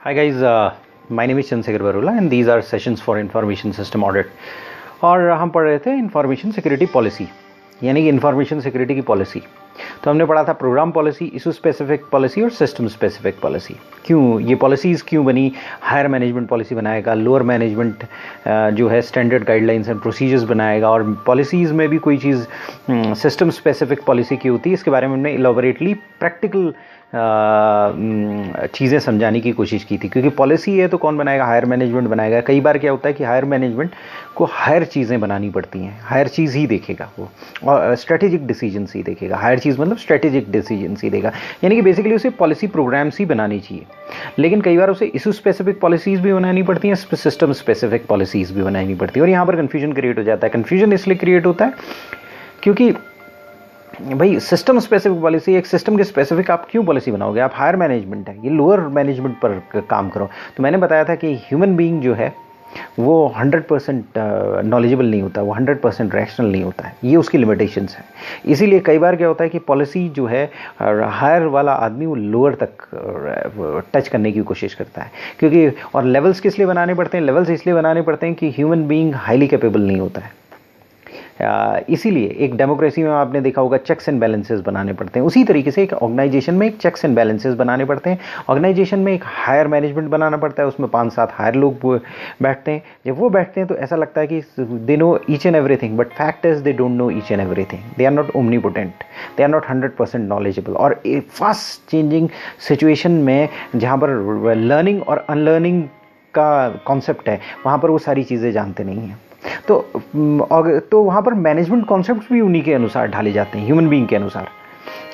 Hi guys, my name is Chandrasekhar Barula and these are sessions for information system audit. और हम पढ़ रहे थे इंफॉर्मेशन सिक्योरिटी पॉलिसी, यानी कि इंफॉर्मेशन सिक्योरिटी की पॉलिसी। तो हमने पढ़ा था programme policy, issue specific policy और सिस्टम स्पेसिफिक पॉलिसी। क्यों ये पॉलिसीज़ क्यों बनी? हायर मैनेजमेंट पॉलिसी बनाएगा, लोअर मैनेजमेंट जो है स्टैंडर्ड गाइडलाइंस एंड प्रोसीजर्स बनाएगा, और पॉलिसीज़ में भी कोई चीज़ सिस्टम स्पेसिफिक पॉलिसी की होती है। इसके बारे में हमने इलॉबरेटली प्रैक्टिकल चीज़ें समझाने की कोशिश की थी, क्योंकि पॉलिसी है तो कौन बनाएगा? हायर मैनेजमेंट बनाएगा। कई बार क्या होता है कि हायर मैनेजमेंट को हायर चीज़ें बनानी पड़ती हैं, हायर चीज़ ही देखेगा वो, और स्ट्रेटेजिक डिसीजंस ही देखेगा। हायर चीज़ मतलब स्ट्रेटेजिक डिसीजंस ही देगा, यानी कि बेसिकली उसे पॉलिसी प्रोग्राम्स ही बनानी चाहिए। लेकिन कई बार उसे इशू स्पेसिफिक पॉलिसीज़ भी बनानी पड़ती हैं, सिस्टम स्पेसिफिक पॉलिसीज़ भी बनानी पड़ती है, और यहाँ पर कन्फ्यूजन क्रिएट हो जाता है। कन्फ्यूजन इसलिए क्रिएट होता है क्योंकि भाई सिस्टम स्पेसिफिक पॉलिसी, एक सिस्टम के स्पेसिफिक आप क्यों पॉलिसी बनाओगे? आप हायर मैनेजमेंट है, ये लोअर मैनेजमेंट पर काम करो। तो मैंने बताया था कि ह्यूमन बीइंग जो है वो 100% नॉलेजेबल नहीं होता, वो 100% रैशनल नहीं होता है, ये उसकी लिमिटेशंस हैं। इसीलिए कई बार क्या होता है कि पॉलिसी जो है हायर वाला आदमी वो लोअर तक टच करने की कोशिश करता है, क्योंकि और लेवल्स किस लिए बनाने पड़ते हैं? लेवल्स इसलिए बनाने पड़ते हैं कि ह्यूमन बीइंग हाईली कैपेबल नहीं होता है। इसीलिए एक डेमोक्रेसी में आपने देखा होगा चेक्स एंड बैलेंसेस बनाने पड़ते हैं। उसी तरीके से एक ऑर्गेनाइजेशन में एक चेक्स एंड बैलेंसेस बनाने पड़ते हैं। ऑर्गेनाइजेशन में एक हायर मैनेजमेंट बनाना पड़ता है, उसमें 5-7 हायर लोग बैठते हैं। जब वो बैठते हैं तो ऐसा लगता है कि they know each and everything, but fact is they don't know each and everything. They are not omnipotent, they are not 100% knowledgeable. और फास्ट चेंजिंग सिचुएशन में जहाँ पर लर्निंग और अनलर्निंग का कॉन्सेप्ट है, वहाँ पर वो सारी चीज़ें जानते नहीं हैं। तो वहाँ पर मैनेजमेंट कॉन्सेप्ट्स भी उन्हीं के अनुसार ढाले जाते हैं, ह्यूमन बीइंग के अनुसार।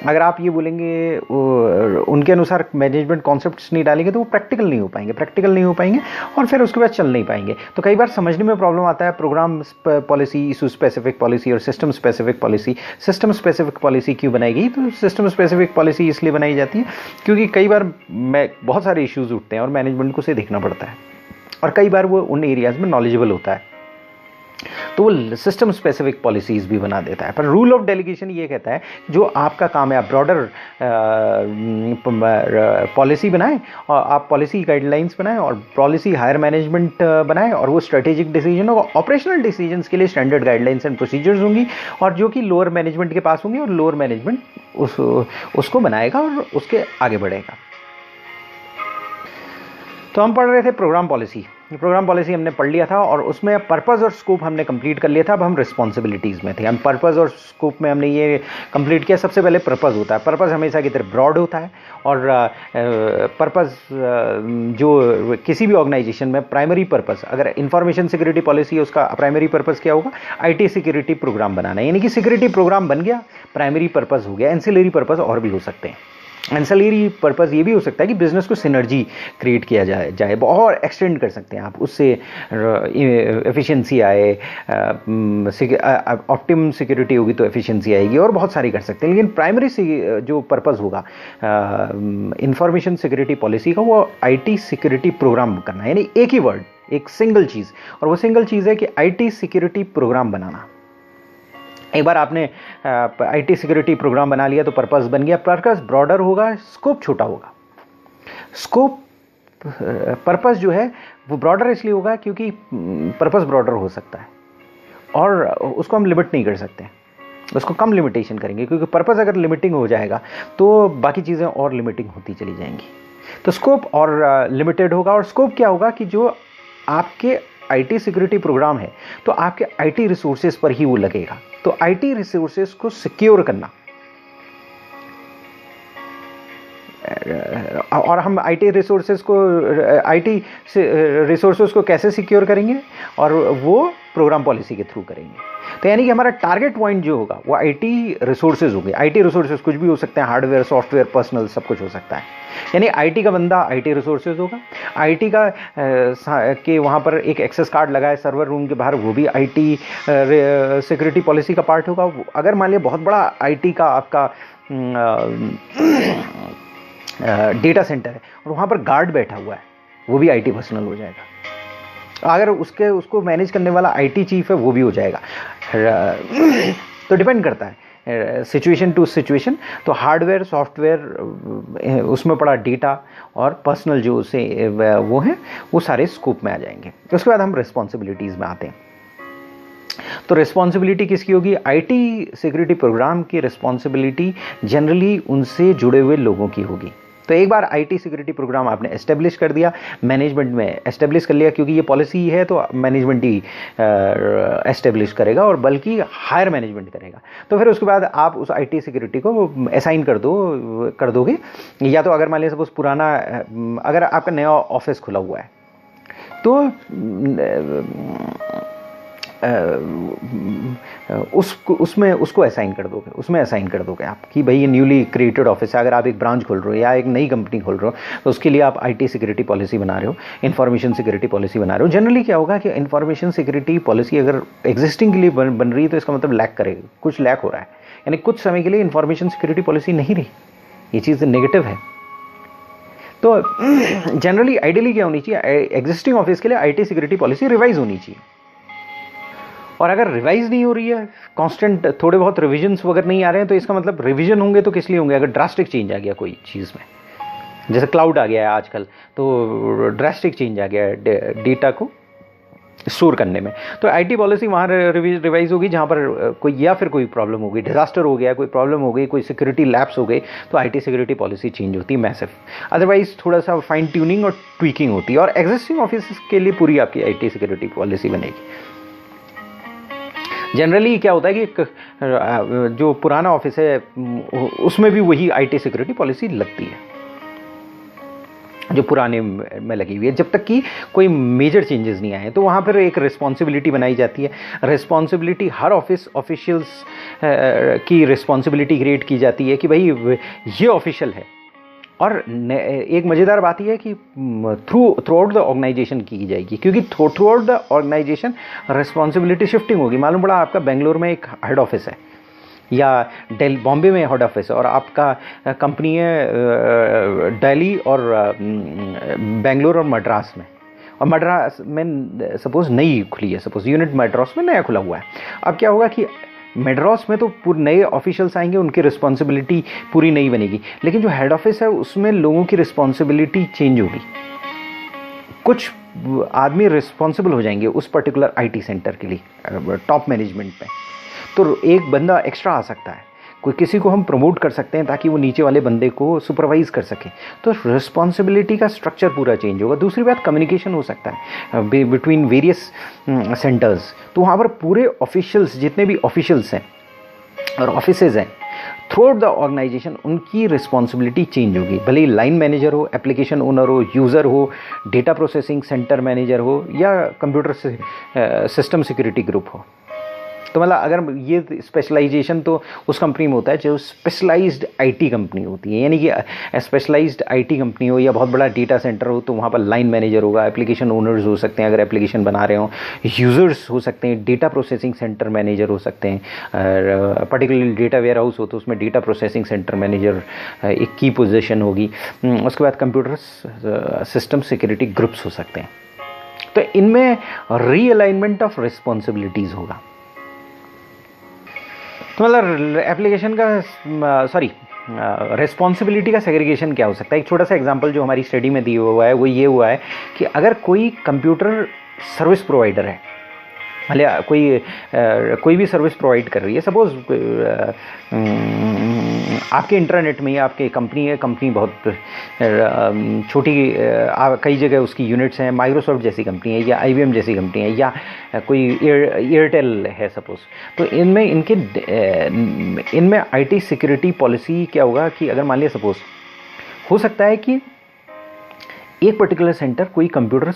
अगर आप ये बोलेंगे उनके अनुसार मैनेजमेंट कॉन्सेप्ट्स नहीं डालेंगे तो वो प्रैक्टिकल नहीं हो पाएंगे और फिर उसके बाद चल नहीं पाएंगे। तो कई बार समझने में प्रॉब्लम आता है। Programme policy, issue specific policy और system specific policy. System specific policy क्यों बनाई गई? तो सिस्टम स्पेसिफिक पॉलिसी इसलिए बनाई जाती है क्योंकि कई बार बहुत सारे इश्यूज़ उठते हैं और मैनेजमेंट को उसे देखना पड़ता है, और कई बार वो उन एरियाज़ में नॉलेजेबल होता है, तो वो सिस्टम स्पेसिफिक पॉलिसीज़ भी बना देता है। पर रूल ऑफ डेलीगेशन ये कहता है जो आपका काम है, आप ब्रॉडर पॉलिसी बनाएं, और आप पॉलिसी गाइडलाइंस बनाएं और पॉलिसी हायर मैनेजमेंट बनाएं, और वो स्ट्रेटेजिक डिसीजन और ऑपरेशनल डिसीजंस के लिए स्टैंडर्ड गाइडलाइंस एंड प्रोसीजर्स होंगी, और जो कि लोअर मैनेजमेंट के पास होंगी, और लोअर मैनेजमेंट उसको बनाएगा और उसके आगे बढ़ेगा। तो हम पढ़ रहे थे प्रोग्राम पॉलिसी। प्रोग्राम पॉलिसी हमने पढ़ लिया था और उसमें पर्पज़ और स्कोप हमने कंप्लीट कर लिया था। अब हम रिस्पॉन्सिबिलिटीज़ में थे। हम पर्पज़ और स्कोप में हमने ये कंप्लीट किया। सबसे पहले पर्पज़ होता है। पर्पज़ हमेशा की तरह ब्रॉड होता है, और पर्पज़ जो किसी भी ऑर्गेनाइजेशन में प्राइमरी पर्पज़, अगर इंफॉर्मेशन सिक्योरिटी पॉलिसी है उसका प्राइमरी पर्पज़ क्या होगा? आईटी सिक्योरिटी प्रोग्राम बनाना, यानी कि सिक्योरिटी प्रोग्राम बन गया, प्राइमरी पर्पज़ हो गया। एंसिलरी पर्पज़ और भी हो सकते हैं। एंसिलरी पर्पज़ ये भी हो सकता है कि बिजनेस को सिनर्जी क्रिएट किया जाए और एक्सटेंड कर सकते हैं आप, उससे एफिशिएंसी आए, ऑप्टिमम सिक्योरिटी होगी तो एफिशिएंसी आएगी, और बहुत सारी कर सकते हैं। लेकिन प्राइमरी जो पर्पज़ होगा इंफॉर्मेशन सिक्योरिटी पॉलिसी का, वो आईटी सिक्योरिटी प्रोग्राम करना, यानी एक ही वर्ड, एक सिंगल चीज़, और वो सिंगल चीज़ है कि आईटी सिक्योरिटी प्रोग्राम बनाना। एक बार आपने आईटी सिक्योरिटी प्रोग्राम बना लिया तो पर्पस बन गया। पर्पस ब्रॉडर होगा, स्कोप छोटा होगा। स्कोप पर्पस जो है वो ब्रॉडर इसलिए होगा क्योंकि पर्पस ब्रॉडर हो सकता है और उसको हम लिमिट नहीं कर सकते, उसको कम लिमिटेशन करेंगे, क्योंकि पर्पस अगर लिमिटिंग हो जाएगा तो बाकी चीज़ें और लिमिटिंग होती चली जाएंगी। तो स्कोप और लिमिटेड होगा। और स्कोप क्या होगा कि जो आपके आईटी सिक्योरिटी प्रोग्राम है तो आपके आईटी रिसोर्सेज पर ही वो लगेगा। तो आईटी रिसोर्सेज को सिक्योर करना, और हम आईटी रिसोर्सेज को कैसे सिक्योर करेंगे? और वो प्रोग्राम पॉलिसी के थ्रू करेंगे। तो यानी कि हमारा टारगेट पॉइंट जो होगा वो आईटी रिसोर्सेज होंगे। आईटी रिसोर्सेज कुछ भी हो सकते हैं, हार्डवेयर, सॉफ्टवेयर, पर्सनल, सब कुछ हो सकता है। यानी आईटी का बंदा आईटी रिसोर्सेज होगा। आईटी का के वहाँ पर एक एक्सेस कार्ड लगा है सर्वर रूम के बाहर, वो भी आईटी सिक्योरिटी पॉलिसी का पार्ट होगा। अगर मान लिया बहुत बड़ा आईटी का आपका डेटा सेंटर है और वहाँ पर गार्ड बैठा हुआ है, वो भी आईटी पर्सनल हो जाएगा। अगर उसको मैनेज करने वाला आईटी चीफ है, वो भी हो जाएगा। तो डिपेंड करता है सिचुएशन टू सिचुएशन। तो हार्डवेयर, सॉफ्टवेयर, उसमें पड़ा डेटा और पर्सनल जो उसे वो हैं, वो सारे स्कोप में आ जाएंगे। उसके बाद हम रिस्पॉन्सिबिलिटीज़ में आते हैं। तो रिस्पॉन्सिबिलिटी किसकी होगी? आईटी सिक्योरिटी प्रोग्राम की रिस्पॉन्सिबिलिटी जनरली उनसे जुड़े हुए लोगों की होगी। तो एक बार आईटी सिक्योरिटी प्रोग्राम आपने एस्टेब्लिश कर दिया, मैनेजमेंट में एस्टेब्लिश कर लिया, क्योंकि ये पॉलिसी है तो मैनेजमेंट ही एस्टेब्लिश करेगा और बल्कि हायर मैनेजमेंट करेगा। तो फिर उसके बाद आप उस आईटी सिक्योरिटी को असाइन कर दोगे। या तो अगर मान लिया सपोज पुराना, अगर आपका नया ऑफिस खुला हुआ है तो उसको असाइन कर दोगे, उसमें असाइन कर दोगे आप कि भाई ये न्यूली क्रिएटेड ऑफिस है। अगर आप एक ब्रांच खोल रहे हो या एक नई कंपनी खोल रहे हो तो उसके लिए आप आईटी सिक्योरिटी पॉलिसी बना रहे हो, इंफॉर्मेशन सिक्योरिटी पॉलिसी बना रहे हो। जनरली क्या होगा कि इंफॉर्मेशन सिक्योरिटी पॉलिसी अगर एग्जिस्टिंग के लिए बन रही है तो इसका मतलब लैक करेगा, कुछ लैक हो रहा है, यानी कुछ समय के लिए इंफॉर्मेशन सिक्योरिटी पॉलिसी नहीं रही, ये चीज़ नेगेटिव है। तो जनरली आइडियली क्या होनी चाहिए, एग्जिस्टिंग ऑफिस के लिए आईटी सिक्योरिटी पॉलिसी रिवाइज होनी चाहिए। और अगर रिवाइज नहीं हो रही है, कांस्टेंट थोड़े बहुत रिविजन्स वगैरह नहीं आ रहे हैं, तो इसका मतलब रिविजन होंगे तो किस लिए होंगे? अगर ड्रास्टिक चेंज आ गया कोई चीज़ में, जैसे क्लाउड आ गया है आजकल, तो ड्रास्टिक चेंज आ गया है डेटा को स्टोर करने में, तो आईटी पॉलिसी वहाँ रिवाइज होगी जहाँ पर कोई या फिर कोई प्रॉब्लम हो गई, डिजास्टर हो गया, कोई प्रॉब्लम हो गई, कोई सिक्योरिटी लैप्स हो गई, तो आईटी सिक्योरिटी पॉलिसी चेंज होती है मैसिव। अदरवाइज थोड़ा सा फाइन ट्यूनिंग और ट्वीकिंग होती है, और एग्जिस्टिंग ऑफिस के लिए पूरी आपकी आईटी सिक्योरिटी पॉलिसी बनेगी। जनरली क्या होता है कि जो पुराना ऑफिस है उसमें भी वही आईटी सिक्योरिटी पॉलिसी लगती है जो पुराने में लगी हुई है, जब तक कि कोई मेजर चेंजेस नहीं आए। तो वहाँ पर एक रिस्पॉन्सिबिलिटी बनाई जाती है। रिस्पॉन्सिबिलिटी हर ऑफिशियल्स की रिस्पॉन्सिबिलिटी क्रिएट की जाती है कि भाई ये ऑफिशियल है। और एक मज़ेदार बात यह है कि थ्रू आउट द ऑर्गेनाइजेशन की जाएगी, क्योंकि throughout the organisation responsibility shifting होगी। मालूम पड़ा आपका बेंगलोर में एक हेड ऑफिस है या बॉम्बे में हेड ऑफिस है, और आपका कंपनी है दिल्ली और बेंगलोर और मद्रास में, और मद्रास में सपोज नई खुली है, सपोज यूनिट मद्रास में नया खुला हुआ है। अब क्या होगा कि मद्रास में तो पूरे नए ऑफिशियल्स आएंगे, उनकी रिस्पॉन्सिबिलिटी पूरी नई बनेगी, लेकिन जो हेड ऑफिस है उसमें लोगों की रिस्पॉन्सिबिलिटी चेंज होगी। कुछ आदमी रिस्पॉन्सिबल हो जाएंगे उस पर्टिकुलर आईटी सेंटर के लिए टॉप मैनेजमेंट पे, तो एक बंदा एक्स्ट्रा आ सकता है, कोई किसी को हम प्रमोट कर सकते हैं ताकि वो नीचे वाले बंदे को सुपरवाइज कर सके। तो रिस्पॉन्सिबिलिटी का स्ट्रक्चर पूरा चेंज होगा। दूसरी बात, कम्युनिकेशन हो सकता है बिटवीन वेरियस सेंटर्स। तो वहाँ पर पूरे ऑफिशियल्स, जितने भी ऑफिशियल्स हैं और ऑफिसेज हैं थ्रू आउट द ऑर्गेनाइजेशन, उनकी रिस्पॉन्सिबिलिटी चेंज होगी। भले ही लाइन मैनेजर हो, एप्लीकेशन ओनर हो, यूज़र हो, डेटा प्रोसेसिंग सेंटर मैनेजर हो, या कंप्यूटर सिस्टम सिक्योरिटी ग्रुप हो। तो मतलब अगर ये स्पेशलाइजेशन तो उस कंपनी में होता है जो स्पेशलाइज्ड आईटी कंपनी होती है, यानी कि स्पेशलाइज्ड आईटी कंपनी हो या बहुत बड़ा डेटा सेंटर हो, तो वहाँ पर लाइन मैनेजर होगा, एप्लीकेशन ओनर्स हो सकते हैं अगर एप्लीकेशन बना रहे हो, यूज़र्स हो सकते हैं, डेटा प्रोसेसिंग सेंटर मैनेजर हो सकते हैं, पर्टिकुलरली डेटा वेयर हाउस हो तो उसमें डेटा प्रोसेसिंग सेंटर मैनेजर एक की पोजीशन होगी। उसके बाद कंप्यूटर सिस्टम सिक्योरिटी ग्रुप्स हो सकते हैं। तो इनमें रीअलाइनमेंट ऑफ रिस्पॉन्सिबिलिटीज़ होगा। तो मतलब एप्लीकेशन का रिस्पॉन्सिबिलिटी का सेग्रीगेशन क्या हो सकता है। एक छोटा सा एग्जांपल जो हमारी स्टडी में दिया हुआ है वो ये हुआ है कि अगर कोई कंप्यूटर सर्विस प्रोवाइडर है, मतलब कोई भी सर्विस प्रोवाइड कर रही है, सपोज आपके इंटरनेट में आपके कंपनी है, कंपनी बहुत छोटी, कई जगह उसकी यूनिट्स हैं, माइक्रोसॉफ्ट जैसी कंपनी है या IBM जैसी कंपनी है या कोई एयरटेल है सपोज, तो इनमें आईटी सिक्योरिटी पॉलिसी क्या होगा कि अगर मान लिया सपोज हो सकता है कि एक पर्टिकुलर सेंटर कोई कंप्यूटर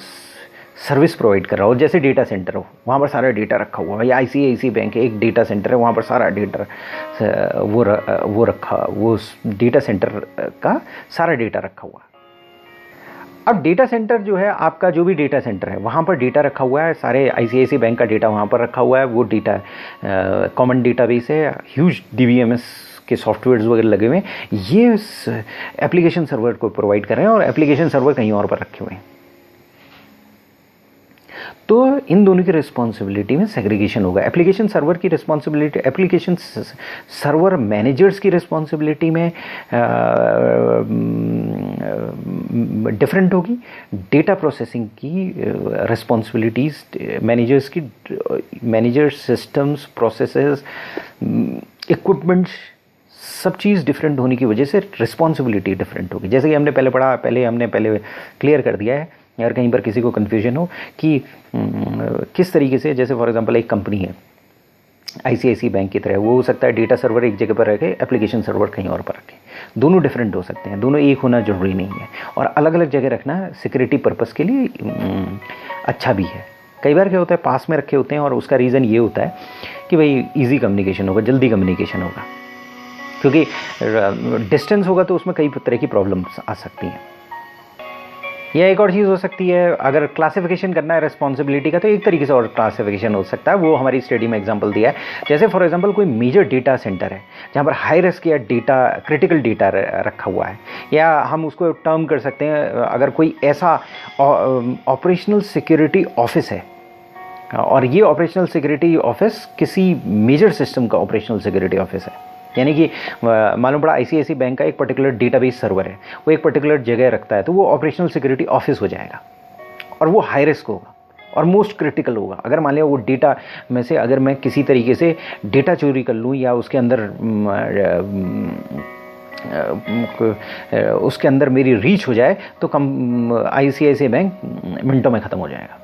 सर्विस प्रोवाइड कर रहा हो, जैसे डेटा सेंटर हो, वहाँ पर सारा डेटा रखा हुआ है, या ICICI बैंक है एक डेटा सेंटर है, वहाँ पर सारा डेटा वो डेटा सेंटर का सारा डेटा रखा हुआ है। अब डेटा सेंटर जो है, आपका जो भी डेटा सेंटर है वहाँ पर डेटा रखा हुआ है, सारे ICICI बैंक का डेटा वहाँ पर रखा हुआ है, वो डेटा कॉमन डेटाबेस है, ह्यूज DBMS के सॉफ्टवेयर्स वगैरह लगे हुए हैं, ये एप्लीकेशन सर्वर को प्रोवाइड कर रहे हैं और एप्लीकेशन सर्वर कहीं और पर रखे हुए हैं। तो इन दोनों की रिस्पॉन्सिबिलिटी में सेग्रीगेशन होगा। एप्लीकेशन सर्वर की रिस्पॉन्सिबिलिटी, एप्लीकेशन सर्वर मैनेजर्स की रिस्पॉन्सिबिलिटी में डिफरेंट होगी। डेटा प्रोसेसिंग की रिस्पॉन्सिबिलिटीज़ मैनेजर्स की, मैनेजर सिस्टम्स, प्रोसेसेस, इक्विपमेंट्स, सब चीज़ डिफरेंट होने की वजह से रिस्पॉन्सिबिलिटी डिफरेंट होगी। जैसे कि हमने पहले पढ़ा, हमने पहले क्लियर कर दिया है, अगर कहीं पर किसी को कन्फ्यूजन हो कि किस तरीके से, जैसे फॉर एग्जांपल एक कंपनी है ICICI बैंक की तरह, वो हो सकता है डेटा सर्वर एक जगह पर रखे, एप्लीकेशन सर्वर कहीं और पर रखे। दोनों डिफरेंट हो सकते हैं, दोनों एक होना जरूरी नहीं है, और अलग अलग जगह रखना सिक्योरिटी पर्पस के लिए अच्छा भी है। कई बार क्या होता है, पास में रखे होते हैं और उसका रीज़न ये होता है कि भाई ईजी कम्युनिकेशन होगा, जल्दी कम्युनिकेशन होगा, क्योंकि डिस्टेंस होगा तो उसमें कई तरह की प्रॉब्लम्स आ सकती हैं। या एक और चीज़ हो सकती है, अगर क्लासिफिकेशन करना है रिस्पॉन्सिबिलिटी का, तो एक तरीके से और क्लासिफिकेशन हो सकता है, वो हमारी स्टडी में एग्जांपल दिया है। जैसे फॉर एग्जांपल कोई मेजर डेटा सेंटर है जहाँ पर हाई रिस्क या डेटा, क्रिटिकल डेटा रखा हुआ है, या हम उसको टर्म कर सकते हैं, अगर कोई ऐसा ऑपरेशनल सिक्योरिटी ऑफिस है, और ये ऑपरेशनल सिक्योरिटी ऑफिस किसी मेजर सिस्टम का ऑपरेशनल सिक्योरिटी ऑफिस है, यानी कि मालूम पड़ा ICICI बैंक का एक पर्टिकुलर डेटाबेस सर्वर है, वो एक पर्टिकुलर जगह रखता है, तो वो ऑपरेशनल सिक्योरिटी ऑफिस हो जाएगा, और वो हाई रिस्क होगा और मोस्ट क्रिटिकल होगा। अगर मान लिया वो डेटा में से अगर मैं किसी तरीके से डेटा चोरी कर लूँ, या उसके अंदर मेरी रीच हो जाए, तो ICICI बैंक मिनटों में ख़त्म हो जाएगा।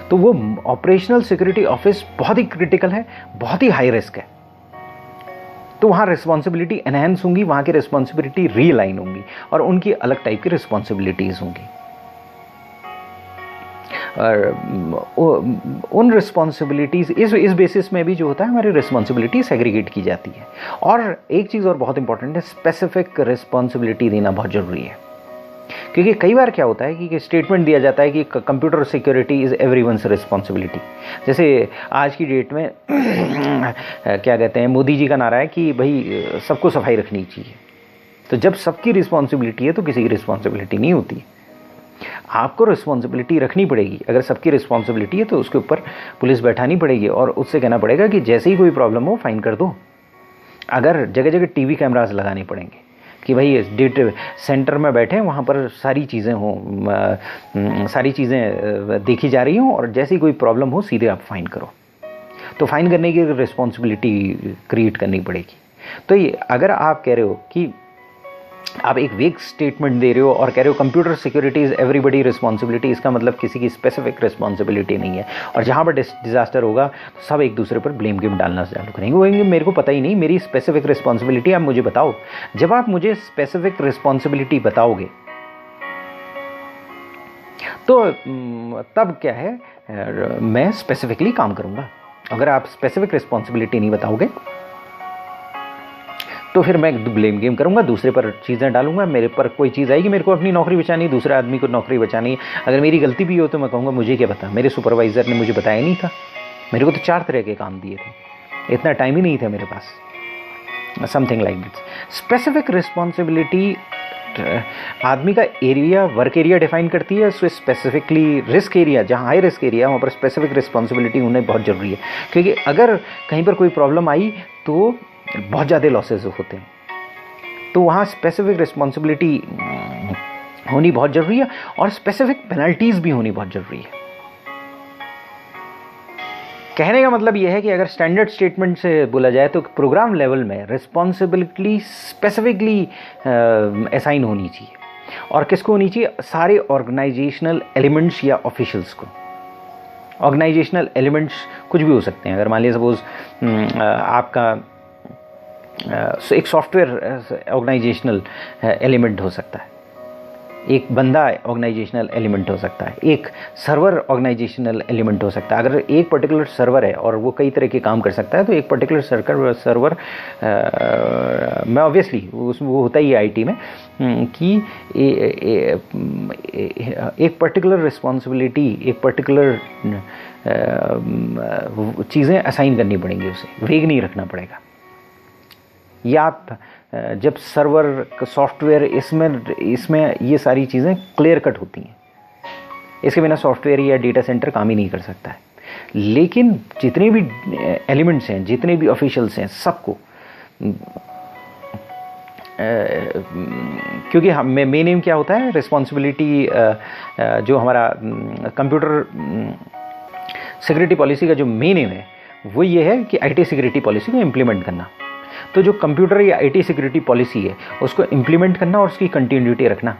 तो वो ऑपरेशनल सिक्योरिटी ऑफिस बहुत ही क्रिटिकल है, बहुत ही हाई रिस्क है, तो वहाँ रिस्पॉन्सिबिलिटी एनहेंस होंगी, वहाँ की रिस्पॉन्सिबिलिटी रीअलाइन होंगी, और उनकी अलग टाइप की रिस्पॉन्सिबिलिटीज़ होंगी। और उन रिस्पॉन्सिबिलिटीज़ इस बेसिस में भी जो होता है, हमारी रिस्पॉन्सिबिलिटी सेग्रीगेट की जाती है। और एक चीज़ और बहुत इंपॉर्टेंट है, स्पेसिफिक रिस्पॉन्सिबिलिटी देना बहुत ज़रूरी है, क्योंकि कई बार क्या होता है कि स्टेटमेंट दिया जाता है कि computer security is everyone's responsibility. जैसे आज की डेट में क्या कहते हैं, मोदी जी का नारा है कि भाई सबको सफाई रखनी चाहिए। तो जब सबकी रिस्पॉन्सिबिलिटी है तो किसी की रिस्पॉन्सिबिलिटी नहीं होती। आपको रिस्पॉन्सिबिलिटी रखनी पड़ेगी। अगर सबकी रिस्पॉन्सिबिलिटी है तो उसके ऊपर पुलिस बैठानी पड़ेगी, और उससे कहना पड़ेगा कि जैसे ही कोई प्रॉब्लम हो फाइन कर दो। अगर जगह जगह TV कैमरास लगाने पड़ेंगे कि भाई डेटा सेंटर में बैठे हैं, वहाँ पर सारी चीज़ें हों, सारी चीज़ें देखी जा रही हों, और जैसी कोई प्रॉब्लम हो सीधे आप फाइन करो। तो फाइन करने की रिस्पॉन्सिबिलिटी क्रिएट करनी पड़ेगी। तो ये अगर आप कह रहे हो कि आप एक वेग स्टेटमेंट दे रहे हो और कह रहे हो computer security is everybody responsibility, इसका मतलब किसी की स्पेसिफिक रिस्पॉन्सिबिलिटी नहीं है, और जहाँ पर डिजास्टर होगा तो सब एक दूसरे पर ब्लेम गेम डालना चालू करेंगे। वो मेरे को पता ही नहीं, मेरी स्पेसिफिक रिस्पॉन्सिबिलिटी आप मुझे बताओ। जब आप मुझे स्पेसिफिक रिस्पॉन्सिबिलिटी बताओगे तो तब क्या है, मैं स्पेसिफिकली काम करूँगा। अगर आप स्पेसिफिक रिस्पॉन्सिबिलिटी नहीं बताओगे तो फिर मैं ब्लेम गेम करूंगा, दूसरे पर चीज़ें डालूंगा, मेरे पर कोई चीज़ आएगी, मेरे को अपनी नौकरी बचानी है, दूसरे आदमी को नौकरी बचानी है। अगर मेरी गलती भी हो तो मैं कहूँगा मुझे क्या पता, मेरे सुपरवाइज़र ने मुझे बताया नहीं था, मेरे को तो 4 तरह के काम दिए थे, इतना टाइम ही नहीं था मेरे पास, something like this. Specific responsibility आदमी का एरिया, वर्क एरिया डिफाइन करती है, उससे स्पेसिफिकली रिस्क एरिया, जहाँ हाई रिस्क एरिया वहाँ पर स्पेसिफिक रिस्पॉन्सिबिलिटी होना बहुत ज़रूरी है, क्योंकि अगर कहीं पर कोई प्रॉब्लम आई तो बहुत ज़्यादा लॉसेस होते हैं, तो वहाँ स्पेसिफिक रिस्पॉन्सिबिलिटी होनी बहुत ज़रूरी है, और स्पेसिफिक पेनल्टीज़ भी होनी बहुत ज़रूरी है। कहने का मतलब यह है कि अगर स्टैंडर्ड स्टेटमेंट से बोला जाए तो प्रोग्राम लेवल में रिस्पॉन्सिबिलिटी स्पेसिफिकली असाइन होनी चाहिए, और किसको होनी चाहिए, सारे ऑर्गेनाइजेशनल एलिमेंट्स या ऑफिशियल्स को। ऑर्गेनाइजेशनल एलिमेंट्स कुछ भी हो सकते हैं। अगर मान लीजिए सपोज आपका एक सॉफ्टवेयर ऑर्गेनाइजेशनल एलिमेंट हो सकता है, एक बंदा ऑर्गेनाइजेशनल एलिमेंट हो सकता है, एक सर्वर ऑर्गेनाइजेशनल एलिमेंट हो सकता है। अगर एक पर्टिकुलर सर्वर है और वो कई तरह के काम कर सकता है तो एक पर्टिकुलर सर्वर में ऑब्वियसली वो होता ही है IT में कि एक पर्टिकुलर रिस्पॉन्सिबिलिटी, एक पर्टिकुलर चीज़ें असाइन करनी पड़ेंगी, उसे वेग नहीं रखना पड़ेगा। या आप जब सर्वर सॉफ्टवेयर इसमें ये सारी चीज़ें क्लियर कट होती हैं, इसके बिना सॉफ्टवेयर या डेटा सेंटर काम ही नहीं कर सकता है। लेकिन जितने भी एलिमेंट्स हैं, जितने भी ऑफिशियल्स हैं, सबको क्योंकि हम मेन एम क्या होता है, रिस्पॉन्सिबिलिटी जो हमारा कंप्यूटर सिक्योरिटी पॉलिसी का जो मेन एम है वो ये है कि आईटी सिक्योरिटी पॉलिसी को इम्प्लीमेंट करना। तो जो कंप्यूटर या आईटी सिक्योरिटी पॉलिसी है उसको इम्प्लीमेंट करना और उसकी कंटिन्यूटी रखना,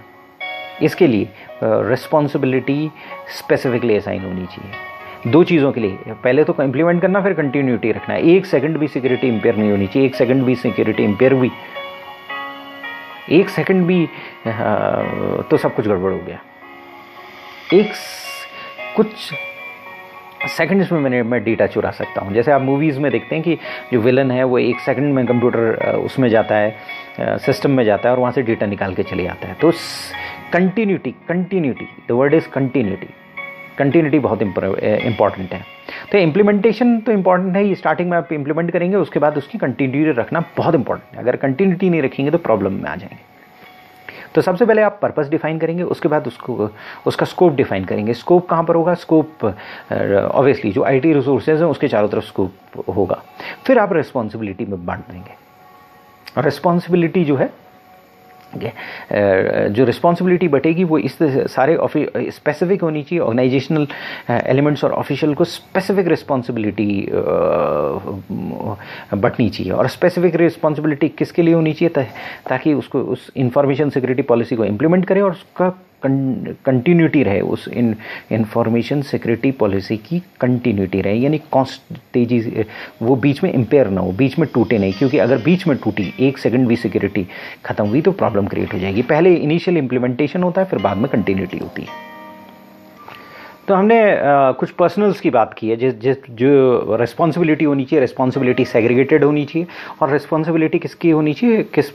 इसके लिए रिस्पॉन्सिबिलिटी स्पेसिफिकली असाइन होनी चाहिए। दो चीज़ों के लिए, पहले तो इम्प्लीमेंट करना, फिर कंटिन्यूटी रखना। एक सेकंड भी सिक्योरिटी इंपेयर नहीं होनी चाहिए। एक सेकंड भी सिक्योरिटी इंपेयर हुई, एक सेकंड भी तो सब कुछ गड़बड़ हो गया। कुछ सेकंड्स में मैं डेटा चुरा सकता हूँ। जैसे आप मूवीज़ में देखते हैं कि जो विलन है वो एक सेकंड में कंप्यूटर उसमें जाता है, सिस्टम में जाता है और वहाँ से डेटा निकाल के चले आता है। तो continuity, the word is continuity बहुत इंपॉर्टेंट है। तो इम्प्लीमेंटेशन तो इंपॉर्टेंट है, स्टार्टिंग में आप इम्प्लीमेंट करेंगे, उसके बाद उसकी कंटिन्यूटी रखना बहुत इंपॉर्टेंट है। अगर कंटिन्यूटी नहीं रखेंगे तो प्रॉब्लम में आ जाएंगे। तो सबसे पहले आप पर्पस डिफाइन करेंगे, उसके बाद उसका स्कोप डिफाइन करेंगे। स्कोप कहाँ पर होगा? स्कोप ऑब्वियसली जो आईटी रिसोर्सेज हैं उसके चारों तरफ स्कोप होगा। फिर आप रिस्पॉन्सिबिलिटी में बांट देंगे। और रिस्पॉन्सिबिलिटी जो है, जो रिस्पॉन्सिबिलिटी बटेगी वो इस सारे स्पेसिफिक होनी चाहिए। ऑर्गेनाइजेशनल एलिमेंट्स और ऑफिशियल को स्पेसिफिक रिस्पॉन्सिबिलिटी बटनी चाहिए। और स्पेसिफिक रिस्पॉन्सिबिलिटी किसके लिए होनी चाहिए? ताकि उसको उस इंफॉर्मेशन सिक्योरिटी पॉलिसी को इम्प्लीमेंट करे और उसका कंटिन्यूटी रहे, उस इंफॉर्मेशन सिक्योरिटी पॉलिसी की कंटिन्यूटी रहे, यानी तेजी से वो बीच में इम्पेयर ना हो, बीच में टूटे नहीं। क्योंकि अगर बीच में टूटी, एक सेकंड भी सिक्योरिटी खत्म हुई तो प्रॉब्लम क्रिएट हो जाएगी। पहले इनिशियल इम्प्लीमेंटेशन होता है, फिर बाद में कंटिन्यूटी होती है। तो हमने कुछ पर्सनल्स की बात की है, जो रिस्पॉन्सिबिलिटी होनी चाहिए, रिस्पॉन्सिबिलिटी सेग्रीगेटेड होनी चाहिए। और रिस्पॉन्सिबिलिटी किसकी होनी चाहिए, किस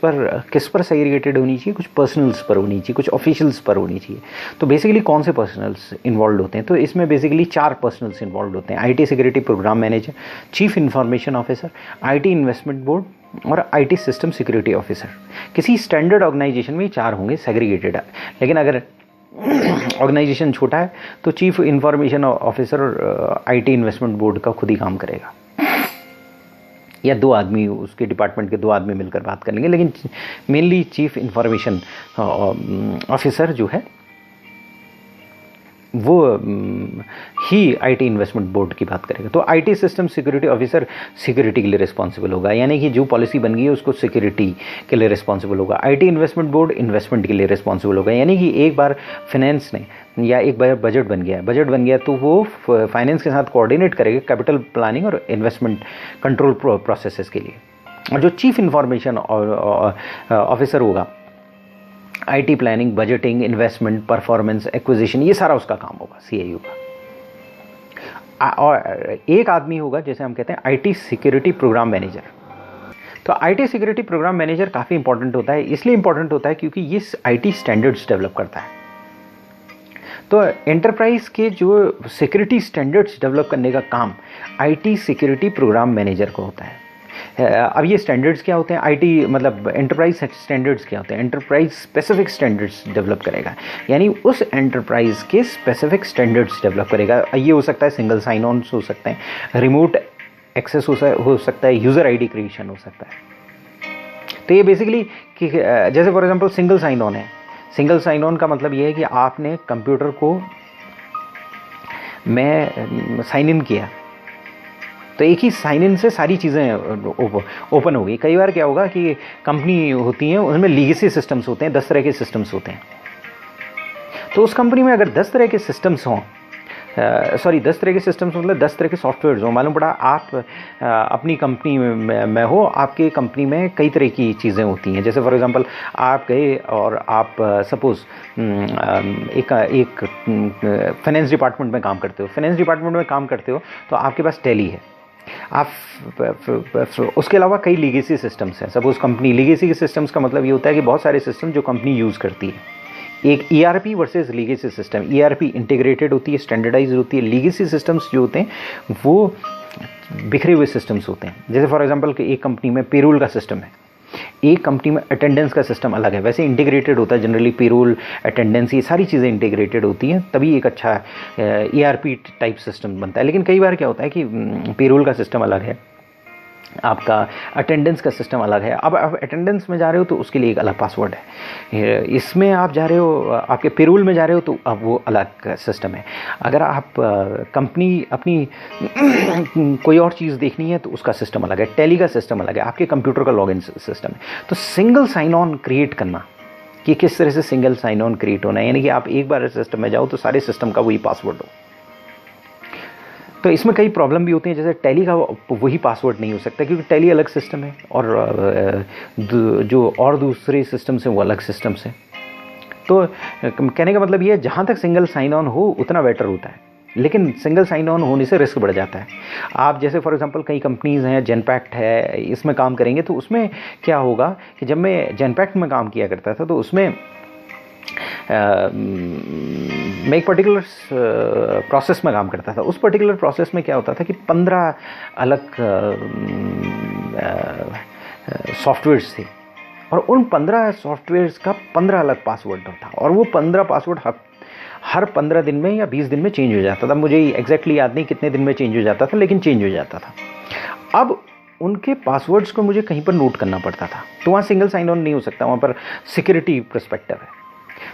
पर सेग्रीगेटेड होनी चाहिए? कुछ पर्सनल्स पर होनी चाहिए, कुछ ऑफिशियल्स पर होनी चाहिए। तो बेसिकली कौन से पर्सनल्स इन्वॉल्व होते हैं? तो इसमें बेसिकली 4 पर्सनल्स इन्वॉल्व होते हैं। IT security programme manager, chief information officer, IT investment board और आईटी सिस्टम सिक्योरिटी ऑफिसर। किसी स्टैंडर्ड ऑर्गेनाइजेशन में 4 होंगे सेग्रीगेटेड। लेकिन अगर ऑर्गेनाइजेशन छोटा है तो chief information officer IT investment board का खुद ही काम करेगा, या 2 आदमी, उसके डिपार्टमेंट के 2 आदमी मिलकर बात कर लेंगे। लेकिन मेनली चीफ इंफॉर्मेशन ऑफिसर जो है वो ही आईटी इन्वेस्टमेंट बोर्ड की बात करेगा। तो IT system security officer security के लिए रिस्पॉन्सिबल होगा, यानी कि जो पॉलिसी बन गई है उसको सिक्योरिटी के लिए रिस्पॉन्सिबल होगा। आईटी इन्वेस्टमेंट बोर्ड इन्वेस्टमेंट के लिए रिस्पॉन्सिबल होगा, यानी कि एक बार फाइनेंस ने या एक बार बजट बन गया तो वो फाइनेंस के साथ कोऑर्डिनेट करेगा कैपिटल प्लानिंग और इन्वेस्टमेंट कंट्रोल प्रोसेसेस के लिए। और जो चीफ इंफॉर्मेशन ऑफिसर होगा, IT planning, budgeting, investment, performance, acquisition, ये सारा उसका काम होगा, सीआईयू का। और एक आदमी होगा, जैसे हम कहते हैं आईटी सिक्योरिटी प्रोग्राम मैनेजर। तो आईटी सिक्योरिटी प्रोग्राम मैनेजर काफ़ी इंपॉर्टेंट होता है, इसलिए इंपॉर्टेंट होता है क्योंकि ये आईटी स्टैंडर्ड्स डेवलप करता है। तो एंटरप्राइज के जो सिक्योरिटी स्टैंडर्ड्स डेवलप करने का काम आईटी सिक्योरिटी प्रोग्राम मैनेजर को होता है। अब ये स्टैंडर्ड्स क्या होते हैं? आईटी मतलब एंटरप्राइज स्टैंडर्ड्स क्या होते हैं? एंटरप्राइज स्पेसिफिक स्टैंडर्ड्स डेवलप करेगा, यानी उस एंटरप्राइज के स्पेसिफिक स्टैंडर्ड्स डेवलप करेगा। ये हो सकता है सिंगल साइन ऑन हो सकते हैं, रिमोट एक्सेस हो सकता है, यूज़र आईडी क्रिएशन हो सकता है। तो ये बेसिकली कि जैसे for example single sign on है। सिंगल साइन ऑन का मतलब ये है कि आपने कंप्यूटर को मैं साइन इन किया तो एक ही साइन इन से सारी चीज़ें ओपन हो गई। कई बार क्या होगा कि कंपनी होती हैं, उनमें लीगेसी सिस्टम्स होते हैं, 10 तरह के सिस्टम्स होते हैं। तो उस कंपनी में अगर 10 तरह के सिस्टम्स हों, 10 तरह के सिस्टम्स मतलब 10 तरह के सॉफ्टवेयर हो, मालूम पड़ा आप अपनी कंपनी में हो, आपके कंपनी में कई तरह की चीज़ें होती हैं। जैसे फॉर एग्जांपल आप गए और आप सपोज़ एक फाइनेंस डिपार्टमेंट में काम करते हो। फाइनेंस डिपार्टमेंट में काम करते हो तो आपके पास टैली है। आप उसके अलावा कई लीगेसी सिस्टम्स हैं। सपोज़ कंपनी लीगेसी के सिस्टम्स का मतलब ये होता है कि बहुत सारे सिस्टम जो कंपनी यूज़ करती है। एक ERP versus legacy system. ERP integrated होती है, स्टैंडर्डाइज होती है। लीगेसी सिस्टम्स जो होते हैं वो बिखरे हुए सिस्टम्स होते हैं। जैसे फॉर एग्जांपल कि एक कंपनी में पेरोल का सिस्टम है, एक कंपनी में अटेंडेंस का सिस्टम अलग है, वैसे इंटीग्रेटेड होता है जनरली, पेरोल, अटेंडेंस, ये सारी चीज़ें इंटीग्रेटेड होती हैं, तभी एक अच्छा ERP टाइप सिस्टम बनता है। लेकिन कई बार क्या होता है कि पेरोल का सिस्टम अलग है, आपका अटेंडेंस का सिस्टम अलग है। अब आप अटेंडेंस में जा रहे हो तो उसके लिए एक अलग पासवर्ड है, इसमें आप जा रहे हो, आपके पेरोल में जा रहे हो तो अब वो अलग सिस्टम है। अगर आप कंपनी अपनी कोई और चीज़ देखनी है तो उसका सिस्टम अलग है, टैली का सिस्टम अलग है, आपके कंप्यूटर का लॉगिन सिस्टम है। तो सिंगल साइन ऑन क्रिएट करना, कि किस तरह से सिंगल साइन ऑन क्रिएट होना है, यानी कि आप एक बार सिस्टम में जाओ तो सारे सिस्टम का वही पासवर्ड हो। तो इसमें कई प्रॉब्लम भी होती हैं, जैसे टैली का वही पासवर्ड नहीं हो सकता क्योंकि टैली अलग सिस्टम है और जो और दूसरे सिस्टम से वो अलग सिस्टम से। तो कहने का मतलब ये है, जहाँ तक सिंगल साइन ऑन हो उतना बेटर होता है, लेकिन सिंगल साइन ऑन होने से रिस्क बढ़ जाता है। आप जैसे फॉर एग्जांपल कई कंपनीज़ हैं, जेनपैक्ट है, इसमें काम करेंगे तो उसमें क्या होगा कि जब मैं जेनपैक्ट में काम किया करता था तो उसमें मैं एक पर्टिकुलर प्रोसेस में काम करता था। उस पर्टिकुलर प्रोसेस में क्या होता था कि 15 अलग सॉफ्टवेयर्स थे और उन 15 सॉफ्टवेयर्स का 15 अलग पासवर्ड था और वो 15 पासवर्ड हर 15 दिन में या 20 दिन में चेंज हो जाता था। मुझे एग्जैक्टली याद नहीं कितने दिन में चेंज हो जाता था, लेकिन चेंज हो जाता था। अब उनके पासवर्ड्स को मुझे कहीं पर नोट करना पड़ता था, तो वहाँ सिंगल साइन ऑन नहीं हो सकता, वहाँ पर सिक्योरिटी पर्सपेक्टिव है।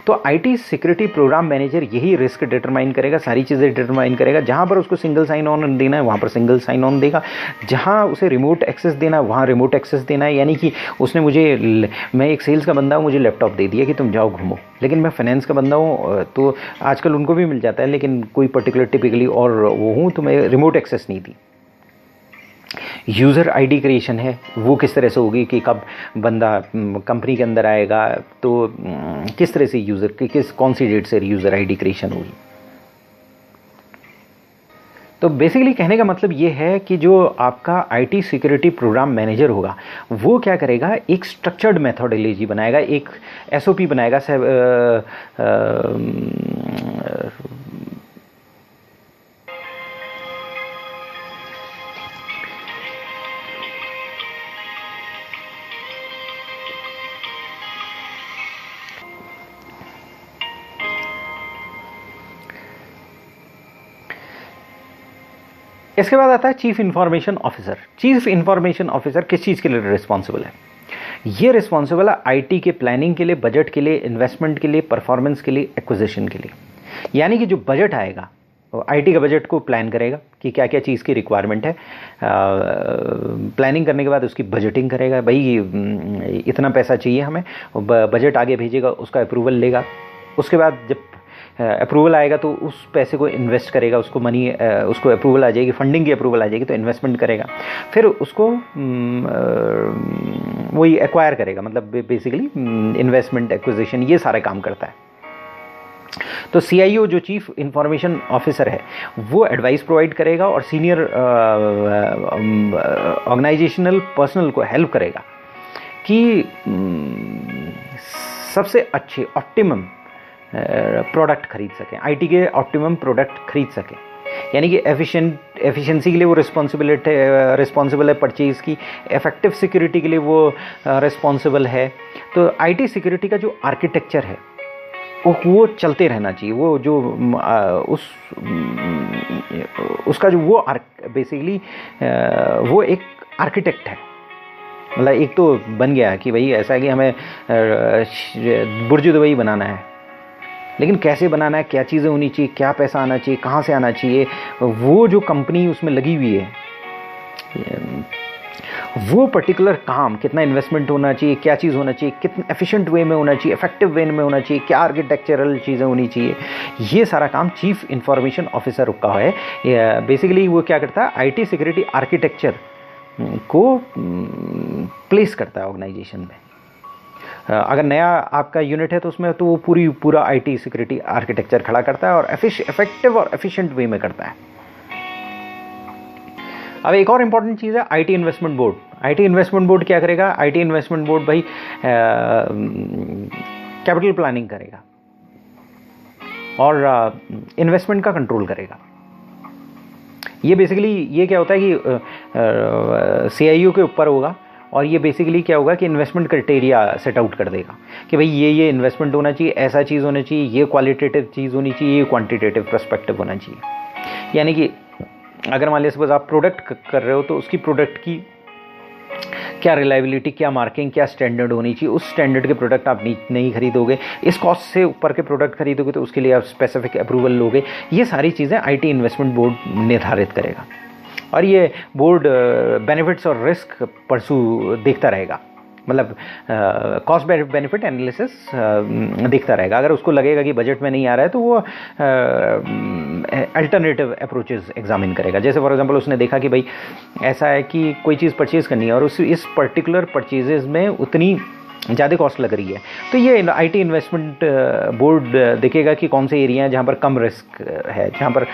तो IT सिक्योरिटी प्रोग्राम मैनेजर यही रिस्क डिटरमाइन करेगा, सारी चीज़ें डिटरमाइन करेगा। जहाँ पर उसको सिंगल साइन ऑन देना है वहाँ पर सिंगल साइन ऑन देगा, जहाँ उसे रिमोट एक्सेस देना है वहाँ रिमोट एक्सेस देना है। यानी कि उसने मैं एक सेल्स का बंदा हूँ, मुझे लैपटॉप दे दिया कि तुम जाओ घूमो, लेकिन मैं फाइनेंस का बंदा हूँ तो आजकल उनको भी मिल जाता है, लेकिन कोई पर्टिकुलर टिपिकली और वो हूँ तो मैं रिमोट एक्सेस नहीं दी। यूज़र ID क्रिएशन है, वो किस तरह से होगी कि कब बंदा कंपनी के अंदर आएगा तो किस तरह से यूज़र की कौन सी डेट से यूज़र ID क्रिएशन होगी। तो बेसिकली कहने का मतलब ये है कि जो आपका IT सिक्योरिटी प्रोग्राम मैनेजर होगा वो क्या करेगा, एक स्ट्रक्चर्ड मेथोडोलॉजी बनाएगा, एक SOP बनाएगा, इसके बाद आता है chief information officer. Chief information officer किस चीज़ के लिए रिस्पॉन्सिबल है? ये रिस्पॉन्सिबल है IT के प्लानिंग के लिए, बजट के लिए, इन्वेस्टमेंट के लिए, परफॉर्मेंस के लिए, एक्विजिशन के लिए। यानी कि जो बजट आएगा IT का बजट को प्लान करेगा कि क्या क्या चीज़ की रिक्वायरमेंट है, प्लानिंग करने के बाद उसकी बजटिंग करेगा, भाई इतना पैसा चाहिए हमें, बजट आगे भेजेगा, उसका अप्रूवल लेगा। उसके बाद जब अप्रूवल आएगा तो उस पैसे को इन्वेस्ट करेगा, उसको अप्रूवल आ जाएगी, फंडिंग की अप्रूवल आ जाएगी तो इन्वेस्टमेंट करेगा, फिर उसको वही एक्वायर करेगा, मतलब बेसिकली इन्वेस्टमेंट, एक्विजिशन, ये सारे काम करता है। तो CIO जो चीफ इंफॉर्मेशन ऑफिसर है वो एडवाइस प्रोवाइड करेगा और सीनियर ऑर्गेनाइजेशनल पर्सनल को हेल्प करेगा कि सबसे अच्छे ऑप्टिमम प्रोडक्ट खरीद सकें, IT के ऑप्टिमम प्रोडक्ट खरीद सकें। यानी कि एफिशिएंसी के लिए वो रिस्पॉन्सिबल है परचेज़ की, इफेक्टिव सिक्योरिटी के लिए वो रिस्पॉन्सिबल है। तो IT सिक्योरिटी का जो आर्किटेक्चर है वो चलते रहना चाहिए, वो जो उसका जो वो बेसिकली वो एक आर्किटेक्ट है, मतलब एक तो बन गया कि भाई ऐसा है कि हमें बुर्ज दुबई बनाना है, लेकिन कैसे बनाना है, क्या चीज़ें होनी चाहिए, क्या पैसा आना चाहिए, कहाँ से आना चाहिए, वो जो कंपनी उसमें लगी हुई है, वो पर्टिकुलर काम, कितना इन्वेस्टमेंट होना चाहिए, क्या चीज़ होना चाहिए, कितना एफिशिएंट वे में होना चाहिए, इफेक्टिव वे में होना चाहिए, क्या आर्किटेक्चरल चीज़ें होनी चाहिए, ये सारा काम चीफ इंफॉर्मेशन ऑफिसर का है। बेसिकली वो क्या करता है, IT सिक्योरिटी आर्किटेक्चर को प्लेस करता है ऑर्गेनाइजेशन में। अगर नया आपका यूनिट है तो उसमें तो वो पूरा IT सिक्योरिटी आर्किटेक्चर खड़ा करता है और इफेक्टिव और एफिशिएंट वे में करता है। अब एक और इम्पॉर्टेंट चीज़ है IT investment board. IT investment board क्या करेगा? IT इन्वेस्टमेंट बोर्ड भाई कैपिटल प्लानिंग करेगा और इन्वेस्टमेंट का कंट्रोल करेगा। ये बेसिकली ये क्या होता है कि CIO के ऊपर होगा और ये बेसिकली क्या होगा कि इन्वेस्टमेंट क्राइटेरिया सेट आउट कर देगा कि भाई ये इन्वेस्टमेंट होना चाहिए, ऐसा चीज़ होना चाहिए, ये क्वालिटेटिव चीज़ होनी चाहिए, ये क्वांटिटेटिव पर्सपेक्टिव होना चाहिए। यानी कि अगर मान लिया सपोज आप प्रोडक्ट कर रहे हो तो उसकी प्रोडक्ट की क्या रिलायबिलिटी, क्या मार्किंग, क्या स्टैंडर्ड होनी चाहिए, उस स्टैंडर्ड के प्रोडक्ट आप नहीं खरीदोगे। इस कॉस्ट से ऊपर के प्रोडक्ट खरीदोगे तो उसके लिए आप स्पेसिफिक अप्रूवल लोगे। ये सारी चीज़ें आईटी इन्वेस्टमेंट बोर्ड निर्धारित करेगा और ये बोर्ड बेनिफिट्स और रिस्क परसू देखता रहेगा, मतलब कॉस्ट बेनिफिट एनालिसिस देखता रहेगा। अगर उसको लगेगा कि बजट में नहीं आ रहा है तो वो अल्टरनेटिव अप्रोचेस एग्जामिन करेगा। जैसे फॉर एग्जांपल उसने देखा कि भाई ऐसा है कि कोई चीज़ परचेज़ करनी है और इस पर्टिकुलर परचेजेस में उतनी ज़्यादा कॉस्ट लग रही है, तो ये आईटी इन्वेस्टमेंट बोर्ड देखेगा कि कौन से एरिया हैं जहाँ पर कम रिस्क है, जहाँ पर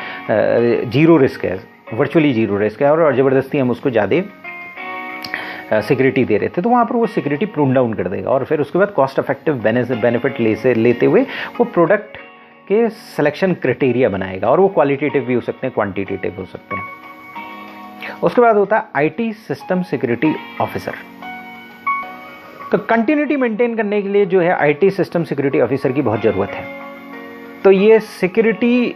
जीरो रिस्क है, वर्चुअली जीरो रिस्क है और ज़बरदस्ती हम उसको ज़्यादा सिक्योरिटी दे रहे थे, तो वहाँ पर वो सिक्योरिटी प्रून डाउन कर देगा। और फिर उसके बाद कॉस्ट इफेक्टिव बेनिफिट लेते हुए वो प्रोडक्ट के सिलेक्शन क्राइटेरिया बनाएगा और वो क्वालिटेटिव भी हो सकते हैं, क्वांटिटेटिव हो सकते हैं। उसके बाद होता है आईटी सिस्टम सिक्योरिटी ऑफिसर। तो कंटिन्यूटी मेंटेन करने के लिए जो है आईटी सिस्टम सिक्योरिटी ऑफिसर की बहुत ज़रूरत है। तो ये सिक्योरिटी,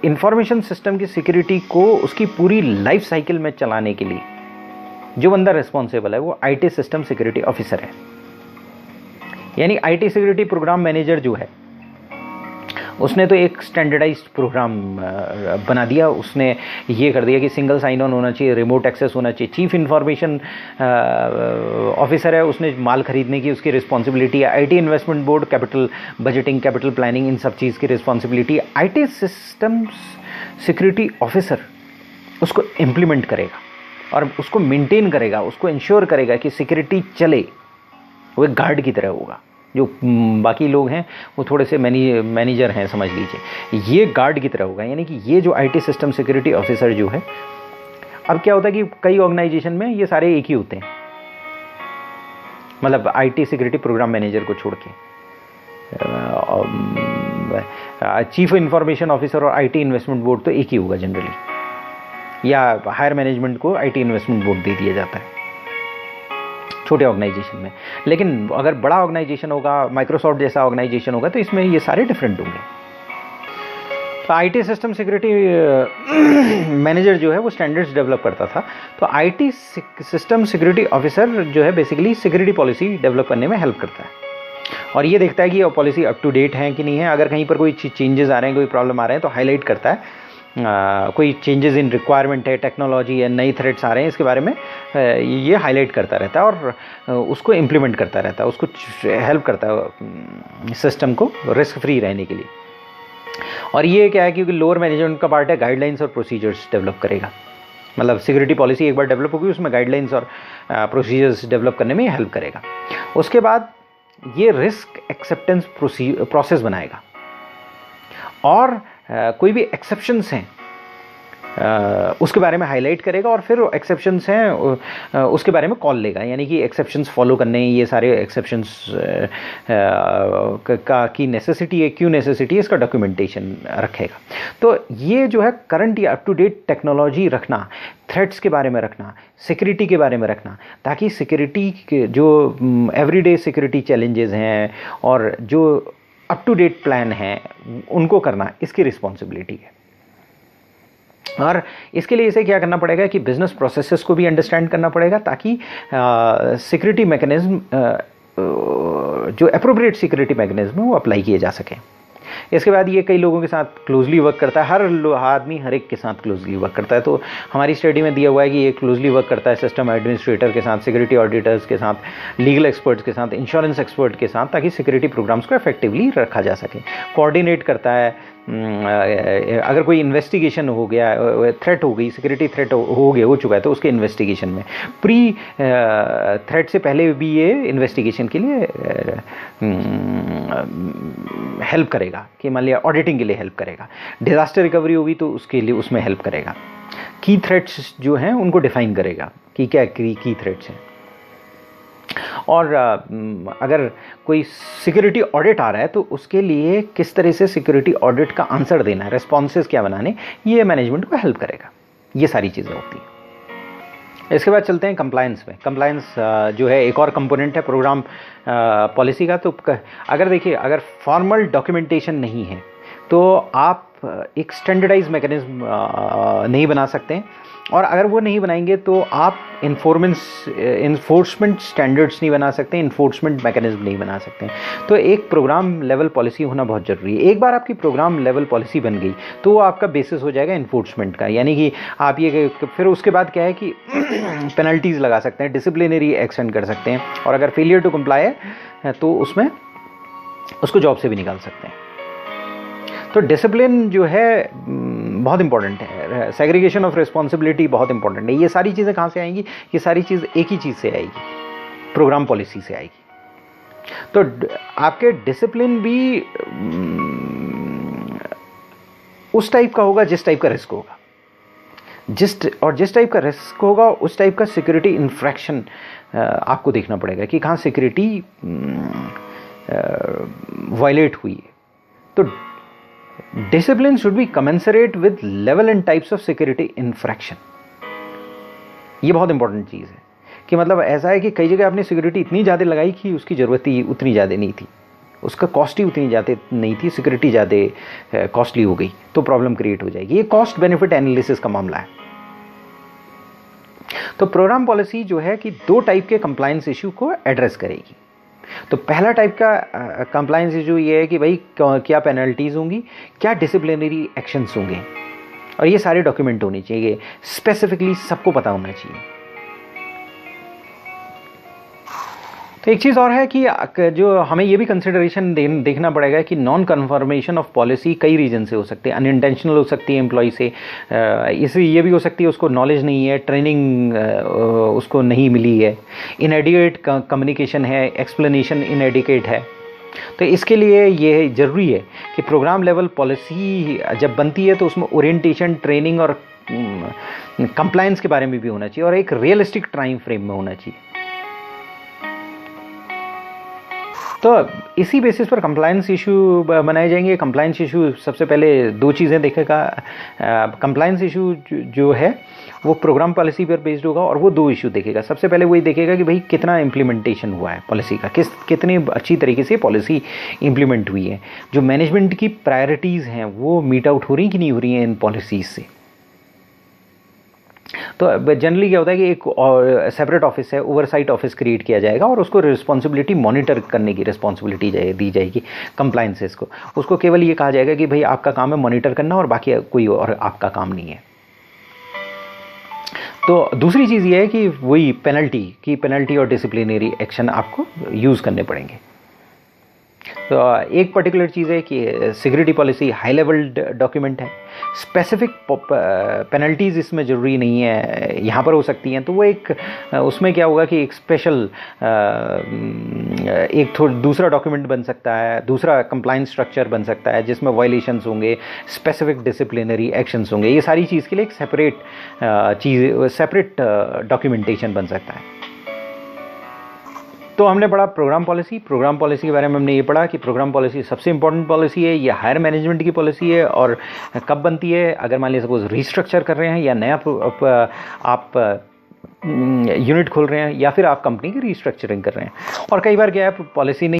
इंफॉर्मेशन सिस्टम की सिक्योरिटी को उसकी पूरी लाइफ साइकिल में चलाने के लिए जो बंदा रिस्पॉन्सिबल है वो आईटी सिस्टम सिक्योरिटी ऑफिसर है। यानी आईटी सिक्योरिटी प्रोग्राम मैनेजर जो है उसने तो एक स्टैंडर्डाइज्ड प्रोग्राम बना दिया, उसने ये कर दिया कि सिंगल साइन ऑन होना चाहिए, रिमोट एक्सेस होना चाहिए। चीफ इंफॉर्मेशन ऑफिसर है, उसने माल खरीदने की उसकी रिस्पॉन्सिबिलिटी है। IT investment board capital budgeting, capital planning, इन सब चीज़ की रिस्पॉन्सिबिलिटी है। आईटी सिस्टम सिक्योरिटी ऑफिसर उसको इम्प्लीमेंट करेगा और उसको मेंटेन करेगा, उसको इंश्योर करेगा कि सिक्योरिटी चले। वो एक गार्ड की तरह होगा। जो बाकी लोग हैं वो थोड़े से मैनेजर हैं समझ लीजिए, ये गार्ड की तरह होगा। यानी कि ये जो आईटी सिस्टम सिक्योरिटी ऑफिसर जो है, अब क्या होता है कि कई ऑर्गेनाइजेशन में ये सारे एक ही होते हैं, मतलब आईटी सिक्योरिटी प्रोग्राम मैनेजर को छोड़ के चीफ इंफॉर्मेशन ऑफिसर और आईटी इन्वेस्टमेंट बोर्ड तो एक ही होगा जनरली, या हायर मैनेजमेंट को आईटी इन्वेस्टमेंट बोर्ड दे दिया जाता है छोटे ऑर्गेनाइजेशन में। लेकिन अगर बड़ा ऑर्गेनाइजेशन होगा, माइक्रोसॉफ्ट जैसा ऑर्गेनाइजेशन होगा, तो इसमें ये सारे डिफरेंट होंगे। तो आईटी सिस्टम सिक्योरिटी मैनेजर जो है वो स्टैंडर्ड्स डेवलप करता था। तो आईटी सिस्टम सिक्योरिटी ऑफिसर जो है बेसिकली सिक्योरिटी पॉलिसी डेवलप करने में हेल्प करता है और ये देखता है कि ये पॉलिसी अप टू डेट है कि नहीं है। अगर कहीं पर कोई चेंजेस आ रहे हैं, कोई प्रॉब्लम आ रहे हैं तो हाईलाइट करता है। कोई चेंजेस इन रिक्वायरमेंट है, टेक्नोलॉजी है, नई थ्रेट्स आ रहे हैं, इसके बारे में ये हाईलाइट करता रहता है और उसको इम्प्लीमेंट करता रहता है, उसको हेल्प करता है सिस्टम को रिस्क फ्री रहने के लिए। और ये क्या है, क्योंकि लोअर मैनेजमेंट का पार्ट है, गाइडलाइंस और प्रोसीजर्स डेवलप करेगा। मतलब सिक्योरिटी पॉलिसी एक बार डेवलप होगी, उसमें गाइडलाइंस और प्रोसीजर्स डेवलप करने में हेल्प करेगा। उसके बाद ये रिस्क एक्सेप्टेंस प्रोसेस बनाएगा और कोई भी एक्सेप्शंस हैं उसके बारे में हाईलाइट करेगा और फिर एक्सेप्शंस हैं उसके बारे में कॉल लेगा। यानी कि एक्सेप्शंस फॉलो करने, ये सारे एक्सेप्शंस का की नेसेसिटी है, क्यों नेसेसिटी है, इसका डॉक्यूमेंटेशन रखेगा। तो ये जो है करंट या अप टू डेट टेक्नोलॉजी रखना, थ्रेट्स के बारे में रखना, सिक्योरिटी के बारे में रखना, ताकि सिक्योरिटी के जो एवरीडे सिक्योरिटी चैलेंजेस हैं और जो अप टू डेट प्लान है उनको करना इसकी रिस्पॉन्सिबिलिटी है। और इसके लिए इसे क्या करना पड़ेगा कि बिजनेस प्रोसेसेस को भी अंडरस्टैंड करना पड़ेगा, ताकि सिक्योरिटी मैकेनिज्म जो अप्रोप्रिएट सिक्योरिटी मैकेनिज्म है वो अप्लाई किए जा सकें। इसके बाद ये कई लोगों के साथ क्लोजली वर्क करता है, हर आदमी हर एक के साथ क्लोजली वर्क करता है। तो हमारी स्टडी में दिया हुआ है कि ये क्लोजली वर्क करता है सिस्टम एडमिनिस्ट्रेटर के साथ, सिक्योरिटी ऑडिटर्स के साथ, लीगल एक्सपर्ट्स के साथ, इंश्योरेंस एक्सपर्ट के साथ, ताकि सिक्योरिटी प्रोग्राम्स को इफेक्टिवली रखा जा सके। कोऑर्डिनेट करता है, अगर कोई इन्वेस्टिगेशन हो गया, थ्रेट हो गई, सिक्योरिटी थ्रेट हो चुका है, तो उसके इन्वेस्टिगेशन में प्री थ्रेट से पहले भी ये इन्वेस्टिगेशन के लिए हेल्प करेगा, कि मान लिया ऑडिटिंग के लिए हेल्प करेगा। डिजास्टर रिकवरी होगी तो उसके लिए उसमें हेल्प करेगा। की थ्रेट्स जो हैं उनको डिफाइन करेगा कि क्या की थ्रेट्स हैं। और अगर कोई सिक्योरिटी ऑडिट आ रहा है तो उसके लिए किस तरह से सिक्योरिटी ऑडिट का आंसर देना है, रिस्पॉन्सेस क्या बनाने, ये मैनेजमेंट को हेल्प करेगा। ये सारी चीज़ें होती हैं। इसके बाद चलते हैं कंप्लायंस में। कंप्लायंस जो है एक और कंपोनेंट है प्रोग्राम पॉलिसी का। तो अगर देखिए, अगर फॉर्मल डॉक्यूमेंटेशन नहीं है तो आप एक स्टैंडर्डाइज मैकेनिज्म नहीं बना सकते हैं, और अगर वो नहीं बनाएंगे तो आप इन्फोर्समेंट स्टैंडर्ड्स नहीं बना सकते, इन्फोर्समेंट मैकेनिज्म नहीं बना सकते हैं। तो एक प्रोग्राम लेवल पॉलिसी होना बहुत ज़रूरी है। एक बार आपकी प्रोग्राम लेवल पॉलिसी बन गई तो वो आपका बेसिस हो जाएगा इन्फोर्समेंट का, यानी कि आप ये फिर उसके बाद क्या है कि पेनल्टीज़ लगा सकते हैं, डिसिप्लिनरी एक्शन कर सकते हैं, और अगर फेलियर टू कंप्लाई है तो उसमें उसको जॉब से भी निकाल सकते हैं। तो डिसिप्लिन जो है बहुत इंपॉर्टेंट है, सेग्रीगेशन ऑफ रिस्पॉन्सिबिलिटी बहुत इंपॉर्टेंट है। ये सारी चीज़ें कहाँ से आएंगी? ये सारी चीज़ एक ही चीज़ से आएगी, प्रोग्राम पॉलिसी से आएगी। तो आपके डिसिप्लिन भी उस टाइप का होगा जिस टाइप का रिस्क होगा, जिस टाइप का रिस्क होगा उस टाइप का सिक्योरिटी इन्फ्रैक्शन आपको देखना पड़ेगा कि कहाँ सिक्योरिटी वायलेट हुई है। तो discipline should be commensurate with level and types of security infarction. ये बहुत इंपॉर्टेंट चीज़ है कि मतलब ऐसा है कि कई जगह आपने सिक्योरिटी इतनी ज़्यादा लगाई कि उसकी ज़रूरत ही उतनी ज़्यादा नहीं थी, उसका कॉस्ट ही उतनी ज़्यादा नहीं थी, सिक्योरिटी ज़्यादा कॉस्टली हो गई तो प्रॉब्लम क्रिएट हो जाएगी। ये कॉस्ट बेनिफिट एनालिसिस का मामला है। तो प्रोग्राम पॉलिसी जो है कि दो टाइप के कंप्लायंस इशू को एड्रेस करेगी। तो पहला टाइप का कंप्लायंस इशू ये है कि भाई क्या पेनल्टीज होंगी, क्या डिसिप्लिनरी एक्शंस होंगे, और ये सारे डॉक्यूमेंट होने चाहिए, स्पेसिफिकली सबको पता होना चाहिए। तो एक चीज़ और है कि जो हमें ये भी कंसिडरेशन देखना पड़ेगा कि नॉन कन्फर्मेशन ऑफ पॉलिसी कई रीजन से हो सकते हैं। अनइंटेंशनल हो सकती है एम्प्लॉय से, इसे ये भी हो सकती है उसको नॉलेज नहीं है, ट्रेनिंग उसको नहीं मिली है, इनएडिक्वेट कम्युनिकेशन है, एक्सप्लेनेशन इनएडिक्वेट है। तो इसके लिए ये ज़रूरी है कि प्रोग्राम लेवल पॉलिसी जब बनती है तो उसमें ओरिएंटेशन, ट्रेनिंग और कंप्लायंस के बारे में भी होना चाहिए, और एक रियलिस्टिक टाइम फ्रेम में होना चाहिए। तो इसी बेसिस पर कंप्लायंस इशू बनाए जाएंगे। कंप्लायंस इशू सबसे पहले दो चीज़ें देखेगा। कंप्लायंस इशू जो है वो प्रोग्राम पॉलिसी पर बेस्ड होगा, और वो दो इशू देखेगा। सबसे पहले वही देखेगा कि भाई कितना इम्प्लीमेंटेशन हुआ है पॉलिसी का, कितनी अच्छी तरीके से पॉलिसी इम्प्लीमेंट हुई है, जो मैनेजमेंट की प्रायोरिटीज़ हैं वो मीट आउट हो रही कि नहीं हो रही हैं इन पॉलिसीज़ से। तो जनरली क्या होता है कि एक सेपरेट ऑफिस है, ओवरसाइट ऑफिस क्रिएट किया जाएगा, और उसको रिस्पॉन्सिबिलिटी मॉनिटर करने की रिस्पॉन्सिबिलिटी दी जाएगी कंप्लायंसेस को। उसको केवल ये कहा जाएगा कि भाई आपका काम है मॉनिटर करना, और बाकी कोई और आपका काम नहीं है। तो दूसरी चीज़ ये है कि वही पेनल्टी और डिसिप्लिनरी एक्शन आपको यूज़ करने पड़ेंगे। तो एक पर्टिकुलर चीज़ है कि security policy high level document है, स्पेसिफिक पेनल्टीज़ इसमें ज़रूरी नहीं है, यहाँ पर हो सकती हैं। तो वो एक उसमें क्या होगा कि एक स्पेशल एक दूसरा डॉक्यूमेंट बन सकता है, दूसरा कंप्लायंस स्ट्रक्चर बन सकता है जिसमें वायलेशंस होंगे, स्पेसिफिक डिसिप्लिनरी एक्शंस होंगे। ये सारी चीज़ के लिए एक सेपरेट डॉक्यूमेंटेशन बन सकता है। तो हमने पढ़ा प्रोग्राम पॉलिसी के बारे में। हमने ये पढ़ा कि प्रोग्राम पॉलिसी सबसे इंपॉर्टेंट पॉलिसी है, ये हायर मैनेजमेंट की पॉलिसी है, और कब बनती है? अगर मान लीजिए सपोज रीस्ट्रक्चर कर रहे हैं, या नया आप यूनिट खोल रहे हैं, या फिर आप कंपनी की रीस्ट्रक्चरिंग कर रहे हैं। और कई बार क्या है, पॉलिसी नहीं